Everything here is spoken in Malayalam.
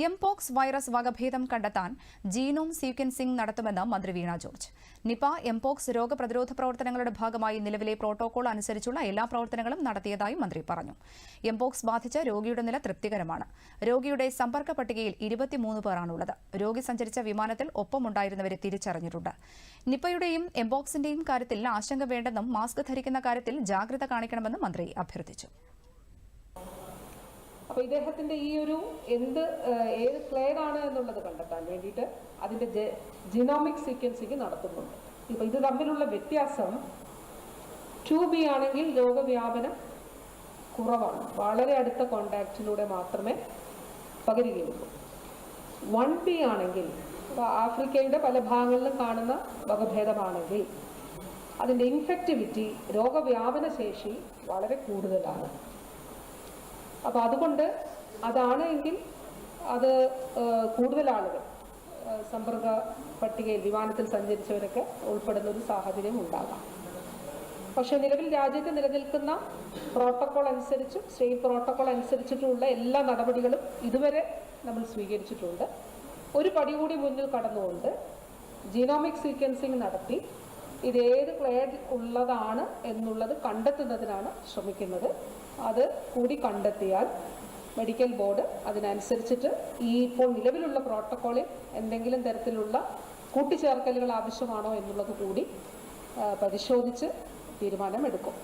എംപോക്സ് വൈറസ് വകഭേദം കണ്ടെത്താൻ ജീനോം സീക്വൻസിംഗ് നടത്തുമെന്ന് മന്ത്രി വീണ ജോർജ്. നിപ എംപോക്സ് രോഗപ്രതിരോധ പ്രവർത്തനങ്ങളുടെ ഭാഗമായി നിലവിലെ പ്രോട്ടോകോൾ അനുസരിച്ചുള്ള എല്ലാ പ്രവർത്തനങ്ങളും നടത്തിയതായി മന്ത്രി പറഞ്ഞു. എംപോക്സ് ബാധിച്ച രോഗിയുടെ നില തൃപ്തികരമാണ്. രോഗിയുടെ സമ്പർക്ക പട്ടികയിൽ 23 പേരാണുള്ളത്. രോഗി സഞ്ചരിച്ച വിമാനത്തിൽ ഒപ്പമുണ്ടായിരുന്നവരെ തിരിച്ചറിഞ്ഞിട്ടുണ്ട്. നിപയുടെയും എംപോക്സിന്റെയും കാര്യത്തിൽ ആശങ്ക വേണ്ടെന്നും മാസ്ക് ധരിക്കുന്ന കാര്യത്തിൽ ജാഗ്രത കാണിക്കണമെന്നും മന്ത്രി അഭ്യർത്ഥിച്ചു. അപ്പോൾ ഇദ്ദേഹത്തിന്റെ ഈ ഒരു ഏത് ക്ലേഡാണ് എന്നുള്ളത് കണ്ടെത്താൻ വേണ്ടിയിട്ട് അതിന്റെ ജിനോമിക് സീക്വൻസിംഗ് നടത്തുന്നുണ്ട്. ഇപ്പോൾ ഇത് തമ്മിലുള്ള വ്യത്യാസം 2B ആണെങ്കിൽ രോഗവ്യാപനം കുറവാണ്, വളരെ അടുത്ത കോണ്ടാക്റ്റിലൂടെ മാത്രമേ പകരുകയുള്ളൂ. 1B ആണെങ്കിൽ ആഫ്രിക്കയുടെ പല ഭാഗങ്ങളിലും കാണുന്ന വകഭേദമാണെങ്കിൽ അതിൻ്റെ ഇൻഫെക്റ്റിവിറ്റി, രോഗവ്യാപന ശേഷി വളരെ കൂടുതലാണ്. അപ്പോൾ അതുകൊണ്ട് അതാണ് എങ്കിൽ അത് കൂടുതൽ ആളുകൾ സമ്പർക്ക പട്ടികയിൽ വിമാനത്തിൽ സഞ്ചരിച്ചവരൊക്കെ ഉൾപ്പെടുന്ന ഒരു സാഹചര്യം ഉണ്ടാകാം. പക്ഷേ നിലവിൽ രാജ്യത്ത് നിലനിൽക്കുന്ന പ്രോട്ടോകോൾ അനുസരിച്ചും സ്റ്റേറ്റ് പ്രോട്ടോകോൾ അനുസരിച്ചിട്ടുള്ള എല്ലാ നടപടികളും ഇതുവരെ നമ്മൾ സ്വീകരിച്ചിട്ടുണ്ട്. ഒരു പടി കൂടി മുന്നിൽ കടന്നുകൊണ്ട് ജീനോമിക് സീക്വൻസിംഗ് നടത്തി ഇതേത് ക്ലേഡ് ഉള്ളതാണ് എന്നുള്ളത് കണ്ടെത്തുന്നതിനാണ് ശ്രമിക്കുന്നത്. അത് കൂടി കണ്ടെത്തിയാൽ മെഡിക്കൽ ബോർഡ് അതിനനുസരിച്ചിട്ട് ഇപ്പോൾ നിലവിലുള്ള പ്രോട്ടോക്കോളിൽ എന്തെങ്കിലും തരത്തിലുള്ള കൂട്ടിച്ചേർക്കലുകൾ ആവശ്യമാണോ എന്നുള്ളത് കൂടി പരിശോധിച്ച് തീരുമാനമെടുക്കും.